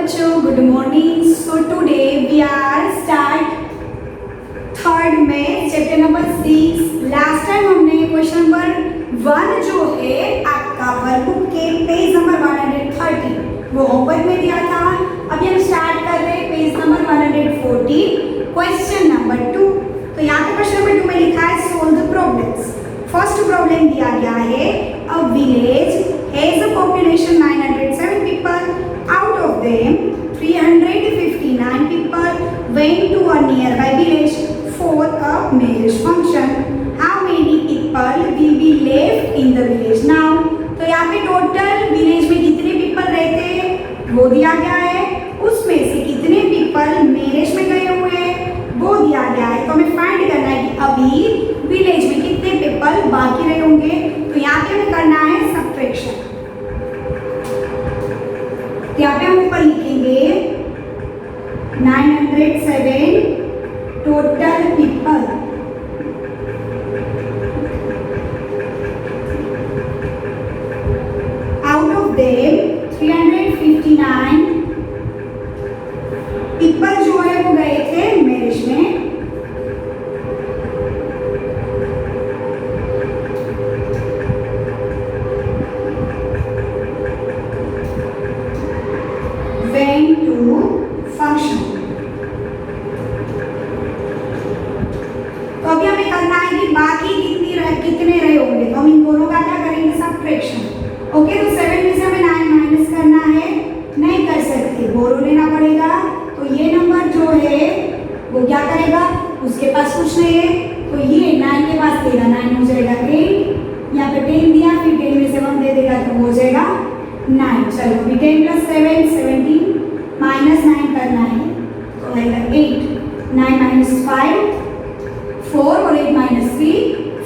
बच्चों, good morning. So today we are start third में chapter number 6। Last time हमने question number 1 जो है आपका वर्कबुक के पेज नंबर 130 वो होमवर्क में दिया था। अभी हम स्टार्ट कर रहे हैं पेज नंबर 140 क्वेश्चन नंबर 2। तो यहाँ पे क्वेश्चन नंबर 2 में लिखा है solve the problems. First problem दिया गया है a village has a population 907 people, out of them 359 people went to a nearby village for a marriage function. How many people will be left in the village now? तो यहाँ पे total village में कितने people रहते हैं वो दिया गया है, उसमें से कितने पीपल मैरिज में गए हुए हैं वो दिया गया है। तो हमें फाइंड करना है कि अभी विलेज में कितने पीपल बाकी रहे होंगे। तो यहाँ पे हमें करना है सब्ट्रैक्शन। यहाँ पे हम ऊपर लिखेंगे 907 total people, out of them 359 people जो है वो गए थे मैरिज में। Went to function। तो अभी हमें करना है कि बाकी कितने रहे होंगे। तो हम इन दोनों का क्या करेंगे सब्ट्रैक्शन। ओके, तो 7 में से हमें 9 माइनस करना है, नहीं कर सकते, बोरो लेना पड़ेगा। तो ये नंबर जो है वो क्या करेगा, उसके पास कुछ नहीं है तो ये 9 के पास देगा, 9 हो जाएगा 8, यहाँ पे 10 दिया, फिर 10 में से 1 दे देगा तो हो जाएगा 9। चलो अभी 10 + 7 17 माइनस 9 करना है तो आएगा 8, 9 - 5 4 और 8 - 3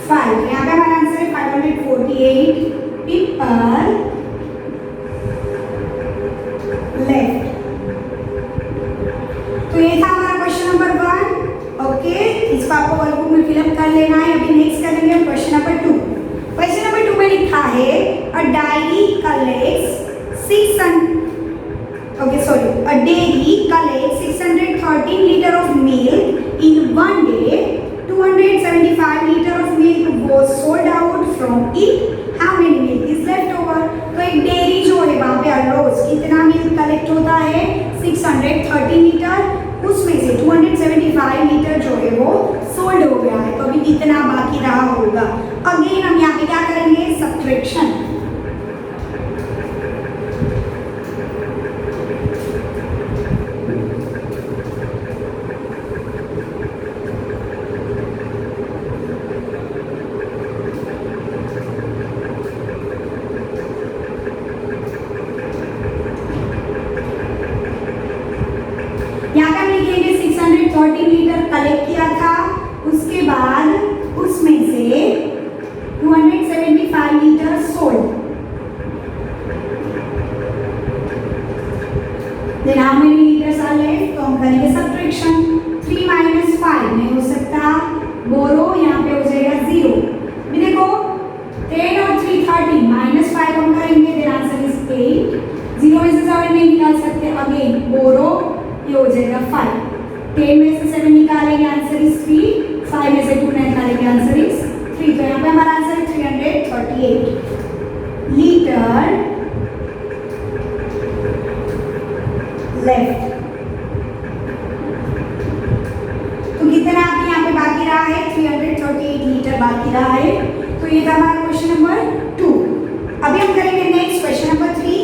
5। यहाँ पे हमारा आंसर है 548 पीपल लेफ्ट। तो ये था हमारा क्वेश्चन नंबर 1। ओके, इसको आपको वर्कबुक में फिलअप कर लेना है। अभी नेक्स्ट करेंगे हम क्वेश्चन नंबर 2। क्वेश्चन नंबर 2 में लिखा है a diary collects 600 a dairy collects 613 liter of milk in one day. 275 liter of milk was sold out from it. How many milk is left over? तो एक dairy जो है वहाँ पे हर रोज कितना मिल्क कलेक्ट होता है 613 लीटर, उसमें से 275 लीटर जो है वो सोल्ड हो गया है। तो अभी कितना बाकी रहा होगा। अगेन हम यहाँ पे क्या करेंगे सब्ट्रैक्शन। यहाँ पे हम लिखेंगे 613 लीटर कलेक्ट किया था, उसके बाद उसमें से 275 litre sold. Then how many litres are left, तो हम करेंगे सब्ट्रैक्शन। 3 - 5 नहीं हो सकता, बोरो यहाँ पे हो जाएगा 0। भी देखो 10 और 3 13 - 5 हम करेंगे, देन आंसर इज 8। 0 में से 7 नहीं निकाल सकते, अगेन बोरो ये हो जाएगा 5। 10 में से 7 निकालेंगे आंसर इज 3, 5 में से 2 निकालेंगे आंसर इज 3। तो यहाँ पे हमारा आंसर है 338 लीटर लेफ्ट। तो कितना आपके यहाँ पे बाकी रहा है 338 लीटर बाकी रहा है। तो ये था हमारा क्वेश्चन नंबर 2। अभी हम करेंगे next question number 3।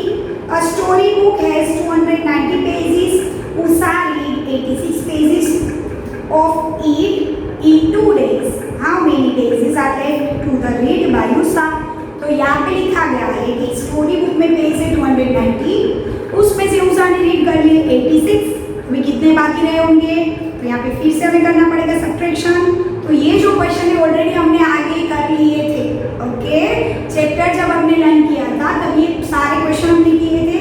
A story book has 290 pages, Usha read 86 pages of it in 2 days. How many pages are left to the read by Usha? तो यहाँ पे लिखा गया है कि स्टोरी बुक में पेज है 290, उसमें से उषा ने रीड कर लिए 86, अभी कितने बाकी रहे होंगे। तो यहाँ पे फिर से हमें करना पड़ेगा सब्ट्रैक्शन। तो ये जो क्वेश्चन है ऑलरेडी हमने आगे कर लिए थे। ओके, चैप्टर जब हमने लर्न किया था तब ये सारे क्वेश्चन हमने किए थे।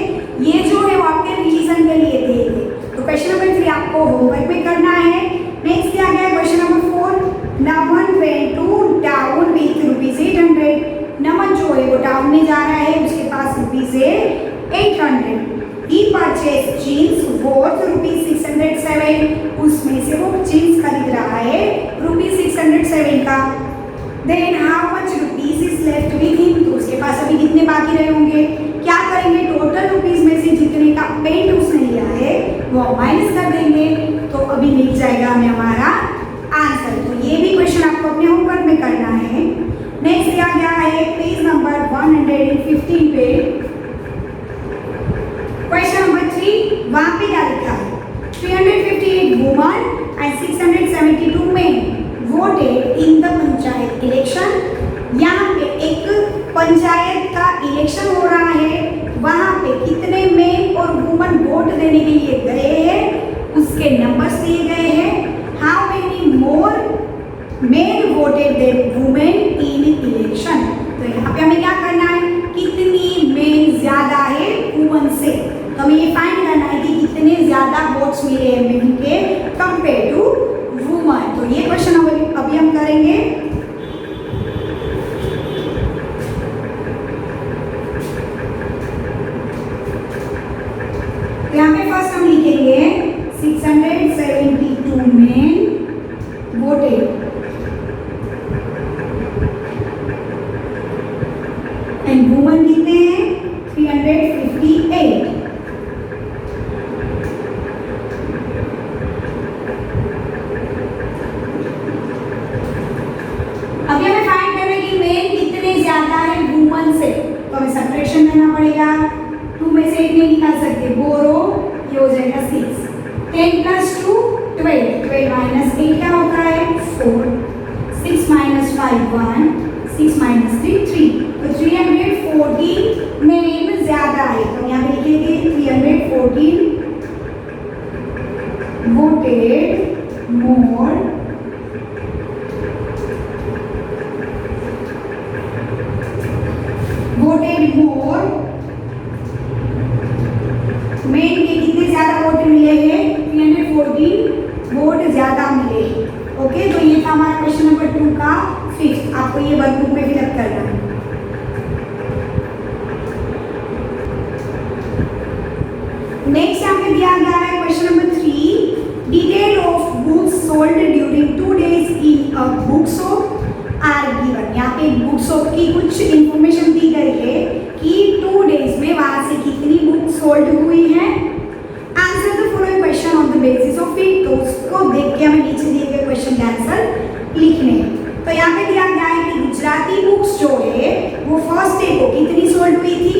ये जो है वो आपके रिवीजन के लिए दिए थे। तो क्वेश्चन नंबर 3 आपको होमवर्क में करना है। नेक्स्ट दिया गया question number 4। Naman went to town with ₹800। Naman जो है वो टाउन में जा रहा है, उसके पास ₹800। ही परचेज जीन्स वर्थ ₹607, उसमें से वो जीन्स खरीद रहा है ₹607 का। Then how much rupees is left with him, तो उसके पास अभी कितने बाकी रहे होंगे। क्या करेंगे, टोटल रुपीज में से जितने का पेंट उसने लिया है वो माइनस कर देंगे, तो अभी मिल जाएगा हमें हमारा आंसर। तो ये भी क्वेश्चन आपको अपने होमवर्क में करना है। नेक्स्ट दिया गया है पेज नंबर 115 पे क्वेश्चन नंबर 3, वहां पे क्या लिखा है, 358 woman and 672 main voted in the panchayat election. यहाँ पे एक पंचायत का इलेक्शन हो रहा है, वहां पे कितने मेन और वुमन वोट देने के लिए गए हैं, उसके नंबर्स दिए गए हैं। How many more men voted than women in election. तो यहाँ पे हमें क्या करना है, कितनी मेन ज्यादा है वुमन से, तो हमें ये फाइंड करना है कि कितने ज्यादा वोट्स मिले हैं मेन के कंपेयर टू वुमन। तो ये क्वेश्चन अभी हम करेंगे। यहाँ पे फर्स्ट हम लिखेंगे 672 मेन वोटेड एंड वुमन कितने हैं 358। अभी हमें फाइंड करना है कि मेन कितने ज्यादा है वुमन से, तो हमें सब्ट्रैक्शन करना पड़ेगा। 2 में से 1 नहीं निकाल सकते, बोरो ये हो जाएगा 6। 10 + 2 12, 12 - 8 क्या होता है 4, 6 - 5 1, 6 - 3 3, तो 314 मेन ज्यादा है, तो यहाँ पे लिखेंगे 314 वोटेड मोर मेन के कितने ज्यादा वोट मिले हैं 314 वोट ज्यादा मिले हैं। ओके, तो ये था हमारा क्वेश्चन नंबर 2 का 5th, आपको ये वर्कबुक में फिलअप करना है। नेक्स्ट यहाँ पे दिया गया है question number 3, detail of books sold during 2 days in a book shop are given. यहाँ पे बुक शॉप की कुछ इंफॉर्मेशन दी गई है कि 2 days में वहां से कितनी बुक सोल्ड हुई है। Answer the following question on the basis of it, तो उसको देख के हमें नीचे दिए गए क्वेश्चन के आंसर लिखने हैं। तो यहाँ पे दिया गया है कि गुजराती बुक्स जो है वो फर्स्ट डे को कितनी सोल्ड हुई थी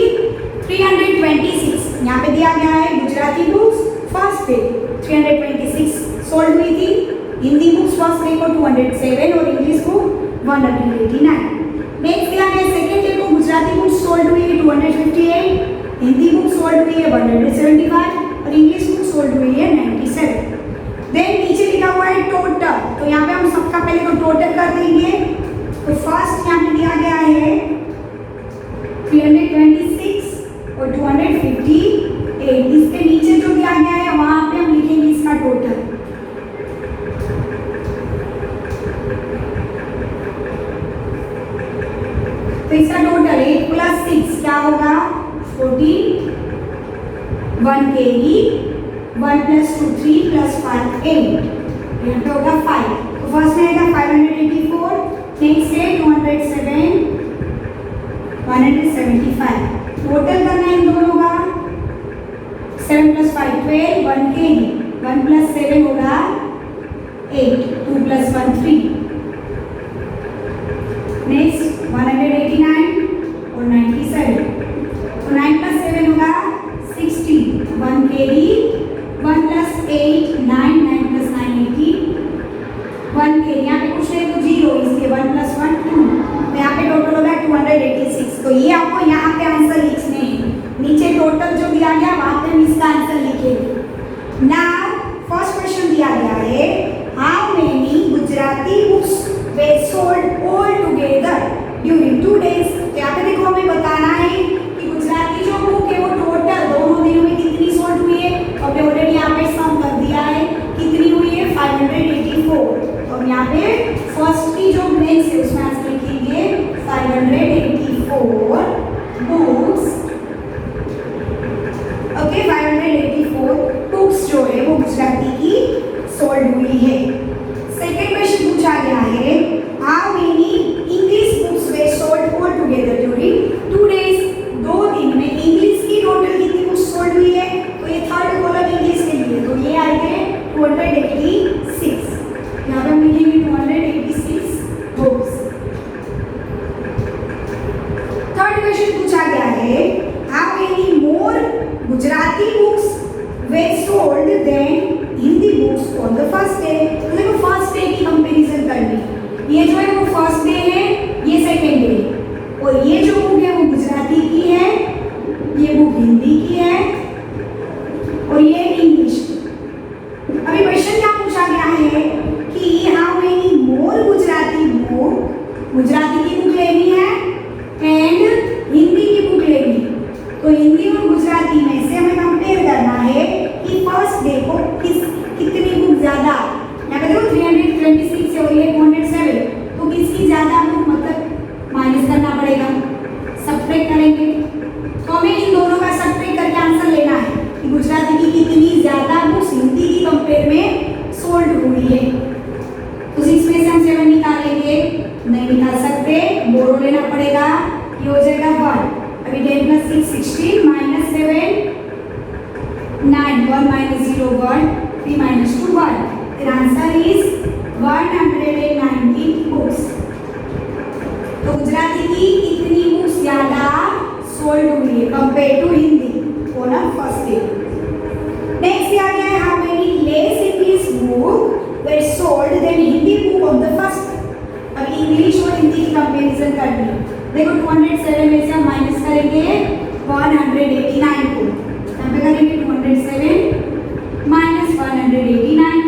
326। यहाँ पे दिया गया है Gujarati books first day 326 sold हुई थी। हिंदी बुक्स फर्स्ट डे को 207 और इंग्लिश बुक 189। नेक्स्ट दिया गया सेकंड डे को गुजराती बुक्स सोल्ड हुई है 258, हिंदी बुक सोल्ड हुई है 175 और इंग्लिश बुक सोल्ड हुई है 97। देन नीचे लिखा हुआ है टोटल, तो यहाँ पे हम सबका पहले तो टोटल कर देंगे। तो फर्स्ट यहाँ पे दिया गया है 326 और 258, इसके नीचे जो दिया गया है वहां पे हम लिखेंगे इसका टोटल। तो इसका टोटल 8 + 6 क्या होगा 14, 1 carry, 1 + 2 3 + 5 8, यहाँ पे होगा 5। तो फर्स्ट में आएगा 584, नेक्स्ट है 207, 175। टोटल करना इन दोनों का 7 + 5 12, 1 carry, 1 + 7 होगा 8, 2 + 1 3, नेक्स्ट 189 और 97। तो 9 + 7 होगा 16, 1 carry, 1 + 8 9, 9 + 9 18, 1 carry, यहाँ पे कुछ नहीं तो 0, इसलिए 1 + 1 2, तो यहाँ पे टोटल होगा 286। तो ये आपको यहाँ पे आंसर लिखने हैं, नीचे टोटल जो दिया गया वहाँ पे हम इसका आंसर लिखेंगे। नाउ फर्स्ट क्वेश्चन दिया गया है how many Gujarati books way sold all together during 2 days। तो यहाँ पे देखो हमें बताना है कि गुजराती जो बुक है वो टोटल दोनों दिनों में कितनी सोल्ड हुई है 286, यहाँ पे हम लिखेंगे 286 बुक्स। थर्ड क्वेश्चन पूछा गया है, how many more Gujarati books were sold than Hindi books on the first day। तो देखो फर्स्ट डे की कंपैरिजन करनी, ये जो है वो फर्स्ट डे है, ये सेकेंड डे, और ये जो बुक है वो गुजराती की है, ये बुक हिंदी की है, और ये इंग्लिश। अभी क्वेश्चन क्या पूछा गया है कि how many more Gujarati book, Gujarati की बुक लेनी है एंड हिंदी की बुक लेनी। तो हिंदी और गुजराती में से हमें कंपेयर करना है कि फर्स्ट डे को कितनी बुक ज्यादा, यहाँ पे देखो 326 है और ये 207, तो किसकी ज्यादा बुक, मतलब माइनस करना पड़ेगा, सब्ट्रैक्ट करेंगे। तो हमें इन दोनों का सब्ट्रैक्ट करके आंसर लेना है कि गुजराती की कितनी ज्यादा बुक्स हिंदी की कंपेयर में सोल्ड हुई है। तो 6 में से हम 7 निकालेंगे, नहीं निकाल सकते, बोरो लेना पड़ेगा, ये हो जाएगा 1। अभी 10 + 6 16 - 7 9, 1 - 0 1, 3 - 2 1। The answer is 119 books. तो गुजराती की कितनी बुक्स ज्यादा सोल्ड हुई है compare to Hindi on a first day. Next क्या गया है, how many less English book were sold than Hindi book on the first. अब इंग्लिश और हिंदी की कंपैरिजन करनी है। देखो 207 में से हम माइनस करेंगे 189 को, यहाँ पे करेंगे 207 माइनस 189,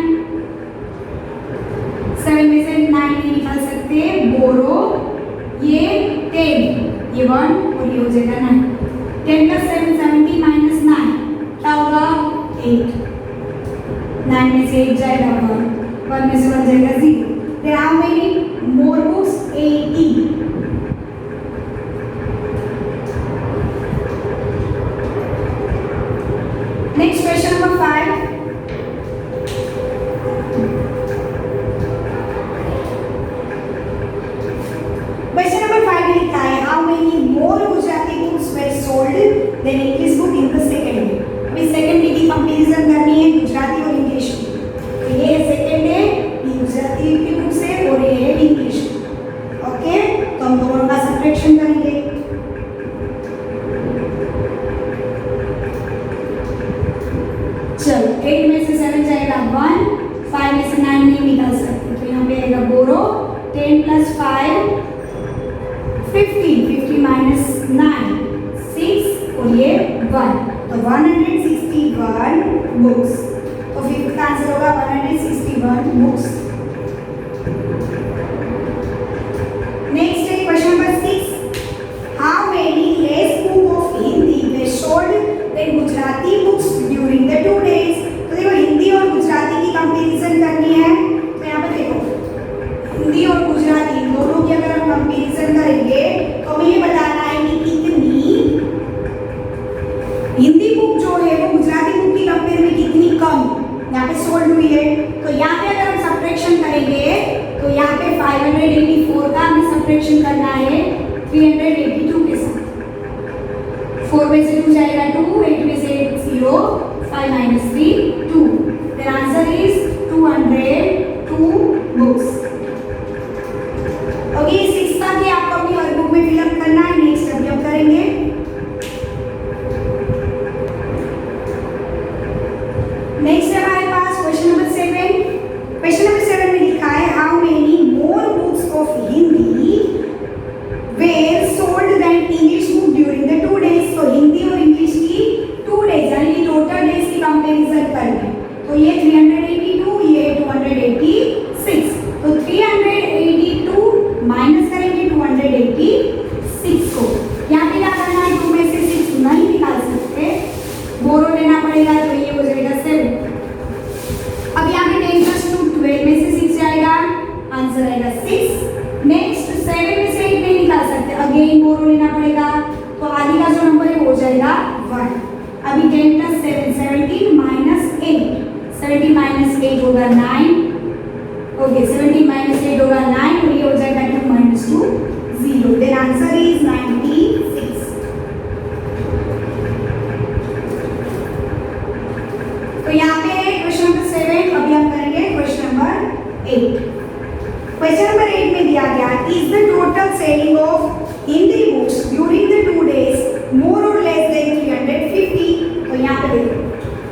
7 में से 9 नहीं निकाल सकते, बोरो, ये 10, ये 1 और ये हो जाएगा 9। 10 + 7 70 - 9 क्या होगा 8, 9 में से 8 जाएगा 1 में से 1 जाएगा 0। There are many more books 80। Next question number 5। Question number 5 में लिखा है, how many more Gujarati books were sold than English book in the second day। अभी सेकेंड डे की कंपैरिजन करनी है गुजराती और इंग्लिश की। तो ये है सेकेंड डे, ये गुजराती की बुक्स है और ये है इंग्लिश। ओके, तो हम दोनों का सब्ट्रैक्शन करेंगे। चलो 8 में से 7 जाएगा 1, 5 में से 9 नहीं निकाल सकते, तो यहाँ पे आएगा बोरो, 10 + 5 15, 50 - 9 6 और ये 1, तो 161 बुक्स। तो फिफ्थ का आंसर होगा 161 बुक्स। नेक्स्ट है question number 6, how many less book of Hindi were sold than Gujarati books during the 2 days। तो देखो हिंदी और गुजराती की कंपैरिजन करनी है। तो यहाँ पे देखो हिंदी और गुजराती दोनों की अगर हम कंपैरिजन करेंगे तो हमें ये बताना है कि कितनी हिंदी बुक जो है वो गुजराती बुक की कंपेयर में कितनी कम यहाँ पे सोल्ड हुई है। तो यहाँ पे अगर हम सब्ट्रैक्शन करेंगे तो यहाँ पे 584 का हमें सब्ट्रैक्शन करना है 382 के साथ। 4 में से 2 जाएगा 2, 8 में से 0, 5 - 3 2। The answer is 202 books। Okay, 6 तक ये आपको अपनी वर्कबुक में फिलअप करना है। नेक्स्ट अभी हम करेंगे। नेक्स्ट है हमारे पास क्वेश्चन नंबर 7। क्वेश्चन नंबर 7 में लिखा है, how many more books of Hindi were sold than English book during the 2 days। तो हिंदी और इंग्लिश की 2 days यानी टोटल डेज की कंपैरिजन करनी है। तो ये 382, ये 286, तो 382 माइनस करेंगे 286 को। यहाँ पे क्या करना है, 2 में से 6 नहीं निकाल सकते, बोरो लेना पड़ेगा, तो ये हो जाएगा 7। अब यहाँ पे 10 + 2 12 में से 6 जाएगा, आंसर आएगा 6। नेक्स्ट 7 में से 8 नहीं निकाल सकते, अगेन बोरो लेना पड़ेगा, तो आगे का जो नंबर है वो हो जाएगा 1। अभी 10 + 7 17 - 8, 17 - 8 होगा 9। ओके, 17 - 8 होगा 9 और ये हो जाएगा 2 - 2 0। Then answer is 96। तो यहाँ पे क्वेश्चन नंबर 7 अभी क्वेश्चन नंबर 8 में दिया गया is the total selling of Hindi books during the 2 days more or less then 350। तो यहाँ पे देखो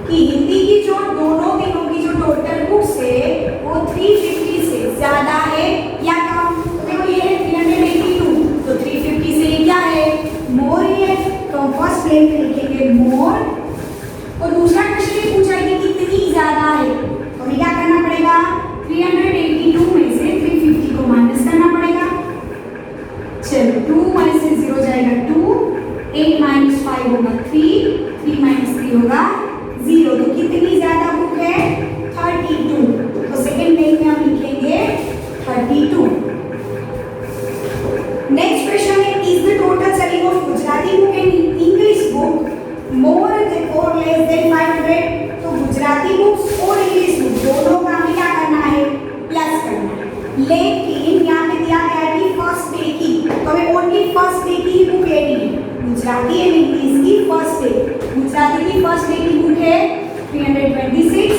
कि हिंदी की जो दोनों दिनों की जो टोटल बुक्स है वो 350 से ज्यादा है या कम। तो देखो ये है 382, तो 350 से क्या है, मोर है। तो हम फर्स्ट प्लेन में लिखेंगे मोर। और दूसरा क्वेश्चन ये पूछा है कि कितनी ज्यादा है, तो हमें क्या करना पड़ेगा, 382 में से 350 को माइनस करना पड़ेगा। चलो 2 माइनस से 0 जाएगा 2, 8 माइनस 5 होगा 3, 3 माइनस 3 होगा 0। तो कितनी ज्यादा बुक है, 32। तो सेकंड पेज में हम लिखेंगे 32। नेक्स्ट क्वेश्चन है is the total selling of Gujarati book and English book more than और लेस देन 500। तो गुजराती बुक्स और इंग्लिश बुक दोनों का हमें क्या करना है, प्लस करना है। लेकिन यहाँ पे दिया गया है कि फर्स्ट डे की, तो हमें ओनली फर्स्ट डे की ही बुक लेनी है, गुजराती एंड इंग्लिश की फर्स्ट डे। गुजराती की फर्स्ट डे की बुक है 326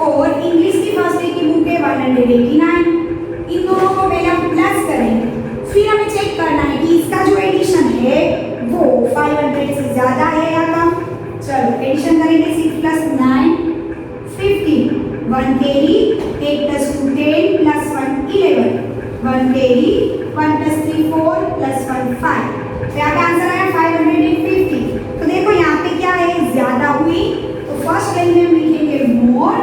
और इंग्लिश की फर्स्ट डे की बुक है 189। इन दोनों को पहले हम प्लस करेंगे, फिर हमें चेक करना है कि इसका जो एडिशन है वो 500 से ज्यादा है या कम। चलो एडिशन करेंगे 6 + 9 15, 1 कैरी, 8 + 2 10 + 1 11, 1 कैरी, 1 + 3 4 + 1 5। तो यहाँ पे आंसर आया 550। तो देखो यहाँ पे क्या है, ज्यादा हुई। तो फर्स्ट लाइन में हम लिखेंगे मोर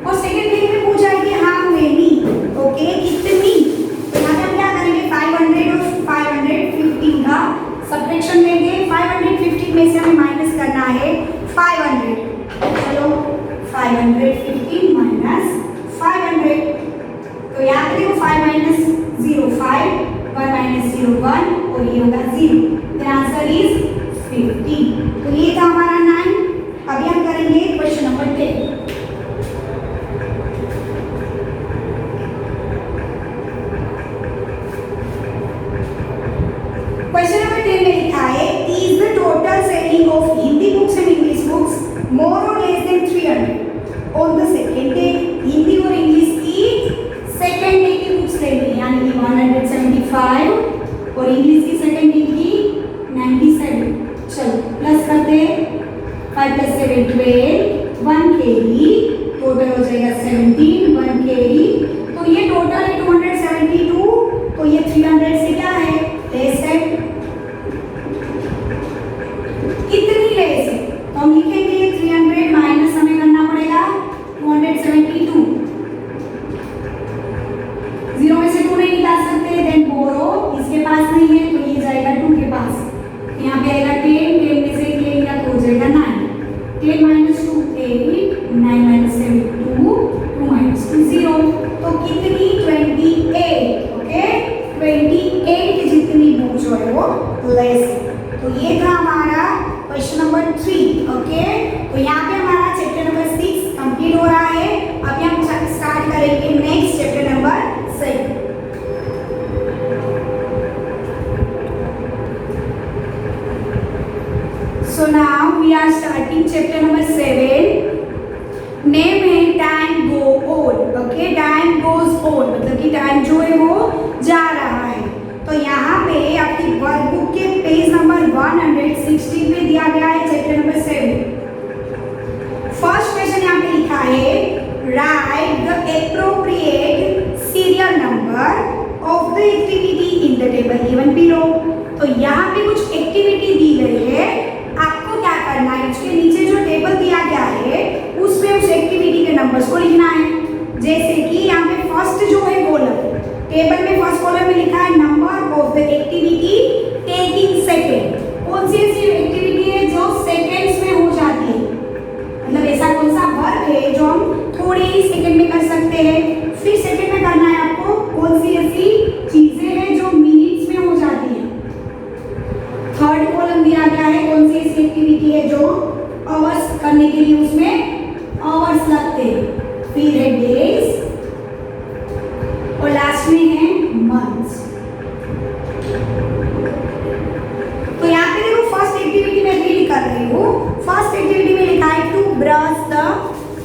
और सेकंड लाइन में पूछा है कि हाँ मेनी, ओके कितनी। तो यहाँ पे हम क्या करेंगे, 500 और 515 का सब्ट्रैक्शन लेंगे। 515 में से हमें माइनस करना है 500। चलो 515 माइनस 500। तो यहाँ पे देखो 5 - 0 5, 1 - 0 1 और ये होगा 0। फिर आंसर इज 50। तो ये था हमारा 9। अभी हम करेंगे क्वेश्चन नंबर 10। क्वेश्चन नंबर 10 में लिखा है is the total selling of Hindi books and English books more or less than 300 on the second day. Hindi और इंग्लिश की सेकंड डे की बुक्स लेनी है, यानी कि 175 और इंग्लिश की सेकंड डे की 97। चलो प्लस करते हैं, 5 + 7 12, 1 कैरी, टोटल हो जाएगा 17, 1 कैरी। तो ये टोटल है 272। तो ये 300 से क्या है, लेस है। कितनी लेस है, तो हम लिखेंगे 300 माइनस हमें करना पड़ेगा 272। 0 में से 2 नहीं निकाल सकते, देन बोरो इसके पास नहीं है तो ये जाएगा 2 के पास। यहाँ पे आएगा 10, 10 में से 1 ले लिया तो हो जाएगा 9। 10 - 2 8, 9 - 7 2, 2 - 2 0। तो कितनी, 28। ओके 28 जितनी बुक जो है वो लेस है। तो ये था हमारा क्वेश्चन नंबर 3। ओके तो यहाँ पे हमारा चैप्टर नंबर 6 कंप्लीट हो रहा है। अभी हम स्टार्ट करेंगे next chapter number 7। So now we are starting chapter number 7. Name है time go on. Okay, time goes on मतलब कि टाइम जो है वो जा रहा है। तो यहाँ पे आपकी वर्कबुक के पेज नंबर 160 पे दिया गया है चैप्टर नंबर 7। फर्स्ट क्वेश्चन यहाँ पे लिखा है right the appropriate serial number of the activity in the table given below. तो यहाँ पे कुछ एक्टिविटी दी गई है, आपको क्या करना है, उसके नीचे जो टेबल दिया गया है उसमें उस एक्टिविटी के नंबर्स को लिखना है। जैसे कि यहाँ पे फर्स्ट जो है कॉलम, टेबल में फर्स्ट कॉलम में लिखा है number of the activity taking second. कौन सी ऐसी एक्टिविटी है जो सेकेंड्स में हो जाती है, मतलब ऐसा कौन सा वर्क है जो हम थोड़े ही सेकेंड में कर सकते हैं। फिर सेकेंड में करना है आपको कौन सी ऐसी चीजें हैं जो मिनट्स में हो जाती है। थर्ड कॉलम दिया गया है कौन सी ऐसी एक्टिविटी है जो आवर्स करने के लिए उसमें आवर्स लगते हैं। फिर है डेज और लास्ट में है मंथ्स। तो यहाँ पे देखो फर्स्ट एक्टिविटी में रीड कर रही हूँ। फर्स्ट एक्टिविटी में लिखा है to brush the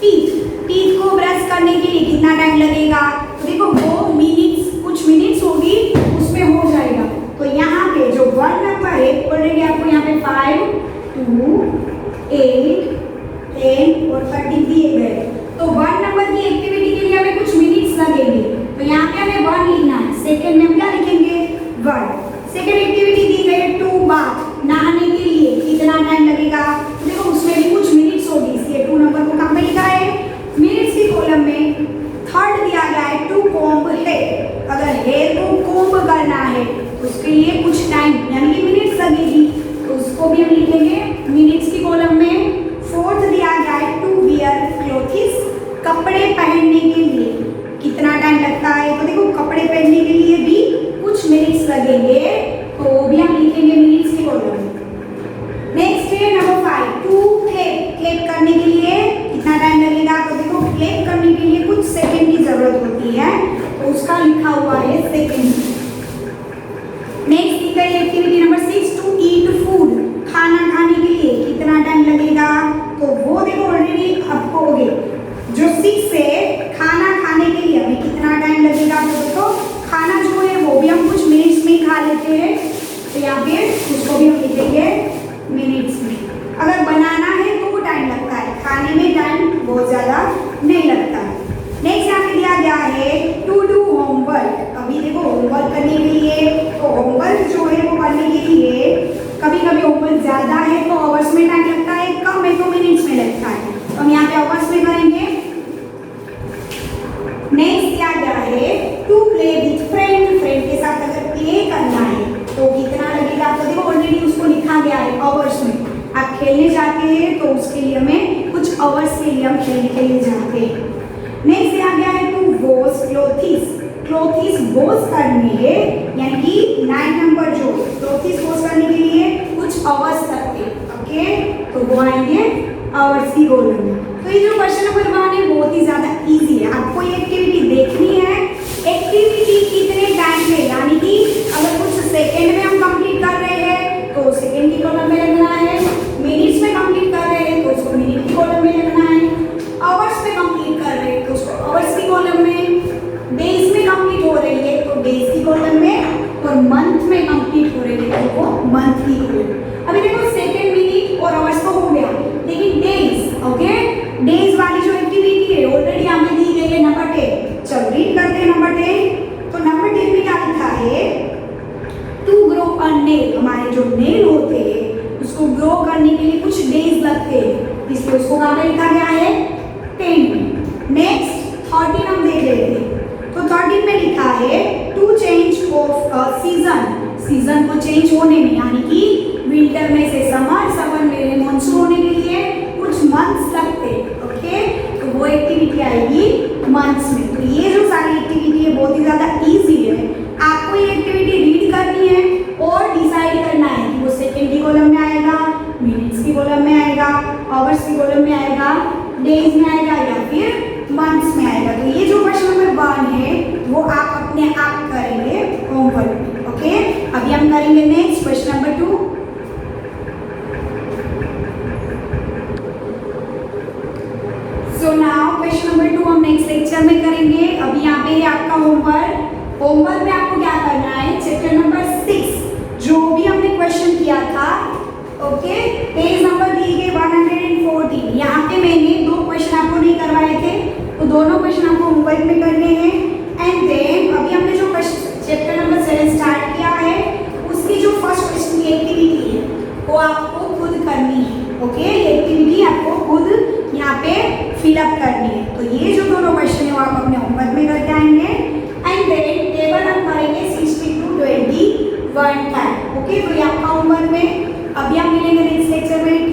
teeth. Teeth को ब्रश करने के लिए कितना टाइम लगेगा, तो देखो वो मिनट्स कुछ कुछ मिनट्स होगी उसमें हो जाएगा। तो यहाँ पे जो 1 नंबर है ऑलरेडी आपको यहाँ पे 5, 2, 8, 10 और 30 दिए गए। तो 1 नंबर की एक्टिविटी के लिए हमें कुछ मिनट्स लगेंगे। तो यहाँ पे हमें 1 लिखना है। सेकेंड में हम क्या लिखेंगे? 1। सेकेंड एक्टिविटी दी गई है 2 बाथ, नहाने के लिए कितना टाइम लगेगा? देखो उसमें भी कुछ मिनट्स होगी, इसलिए 2 नंबर को कहाँ पे लिखा है? मिनट्स की कॉलम में। थर्ड दिया गया है 2 कॉम्ब हेयर, अगर हेयर को कॉम्ब करना है तो उसके लिए कुछ टाइम यानी कि मिनट्स लगेगी, तो उसको भी हम लिखेंगे मिनट्स की कॉलम में। फोर्थ दिया गया है 2 वियर क्लोथ्स, कपड़े पहनने के लिए कितना टाइम लगता है? तो देखो कपड़े पहनने के लिए भी कुछ मिनट्स लगेंगे, तो वो भी हम लिखेंगे मिनट्स की कॉलम में। नेक्स्ट है नंबर 5 2 क्लैप करने के लिए कितना टाइम लगेगा? तो देखो क्लैप करने के लिए कुछ सेकंड की जरूरत होती है, तो उसका लिखा हुआ है सेकंड। नेक्स्ट दी गई activity number 6 to eat food, खाना खाने के लिए कितना टाइम लगेगा? तो वो देखो ऑलरेडी आपको हो गए। जो 6 है खाना खाने के लिए हमें कितना टाइम लगेगा? तो देखो खाना जो है वो भी हम कुछ मिनट्स में खा लेते हैं, तो यहाँ पे उसको भी हम लिखेंगे मिनट्स में। अगर बनाना है तो वो टाइम लगता है, खाने में टाइम बहुत ज़्यादा नहीं लगता है। नेक्स्ट यहाँ पे दिया गया है टू डू होमवर्क। अभी देखो होमवर्क करने के लिए, तो होमवर्क जो है वो करने के लिए कभी कभी होमवर्क ज़्यादा है तो आवर्स में टाइम लगता है, कम है तो मिनट्स में लगता है, तो हम यहाँ पे आवर्स में करेंगे। नेक्स्ट दिया गया है to play with friend, friend के साथ अगर प्ले करना है तो कितना लगेगा? तो देखो ऑलरेडी उसको लिखा गया है आवर्स में। आप खेलने जाते हैं तो उसके लिए हमें कुछ आवर्स के लिए हम खेलने के लिए जाते हैं। नेक्स्ट दिया गया है to wash clothes, clothes wash करने हैं, यानी कि 9 नंबर जो क्लोथिस वॉश करने के लिए कुछ आवर्स लगते हैं। ओके, तो वो आएंगे आवर्स की कॉलम में। तो ये जो क्वेश्चन नंबर 1 है बहुत ही ज़्यादा इजी है। आपको ये एक्टिविटी देखनी है, एक्टिविटी कितने टाइम में, यानी कि अगर कुछ सेकेंड में हम कंप्लीट कर रहे हैं तो सेकेंड की कॉलम में लगना है, मिनट्स में कंप्लीट कर रहे हैं तो उसको मिनट की कॉलम में लगना है, आवर्स में कंप्लीट कर रहे हैं तो उसको आवर्स की कॉलम में, डेज में कंप्लीट हो रही है तो डेज की कॉलम में, और मंथ में कंप्लीट हो रही है तो वो मंथ की कॉलम। अभी देखो सेकेंड, मिनट और आवर्स तो हो गया, लेकिन डेज, ओके, डेज वाली जो एक्टिविटी है ऑलरेडी हमें दी गई है नंबर 10। चलो रीड करते हैं नंबर 10। तो नंबर 10 में क्या लिखा है? टू ग्रो अ नेल, हमारे जो नेल होते हैं उसको ग्रो करने के लिए कुछ डेज लगते हैं, इसलिए उसको कहाँ पे लिखा गया है? 10 में। नेक्स्ट 13 हम देख लेते हैं। तो 13 में लिखा है to change of a season, season को चेंज होने में, यानी कि विंटर में से समर, समर में मानसून होने के लिए कुछ मंथ्स लगते हैं। ओके, तो वो एक्टिविटी आएगी मंथ्स में। तो ये जो सारी एक्टिविटी है बहुत ही ज़्यादा इजी है। आपको ये एक्टिविटी रीड करनी है और डिसाइड करना है कि वो सेकेंड की कॉलम में आएगा, मिनट्स की कॉलम में आएगा, आवर्स की कॉलम में आएगा, डेज में आएगा या फिर मंथ्स में आएगा। तो ये जो क्वेश्चन नंबर 1 है वो आप अपने आप करेंगे होमवर्क में। ओके, अभी हम करेंगे next question number 2। So now question number 2 हम नेक्स्ट लेक्चर में करेंगे। अभी यहाँ पे है आपका होमवर्क। होमवर्क में आपको क्या करना है? चैप्टर नंबर 6 जो भी हमने क्वेश्चन किया था, ओके, पेज नंबर दी गई 114। यहाँ पे मैंने 2 क्वेश्चन आपको नहीं करवाए थे, तो दोनों क्वेश्चन आपको होमवर्क में करने हैं। एंड देन अभी हमने जो चैप्टर नंबर 7 स्टार्ट किया है उसकी जो फर्स्ट क्वेश्चन की एक्टिविटी है वो आपको खुद करनी है। ओके, ये एक्टिविटी आपको खुद यहाँ पे फिलअप करनी है। तो ये जो दोनों क्वेश्चन है वो आप अपने होमवर्क में करके आएंगे। एंड देन टेबल हम करेंगे 60 to 21 टाइम। ओके, तो ये आपका होमवर्क में। अभी हम मिलेंगे नेक्स्ट लेक्चर में।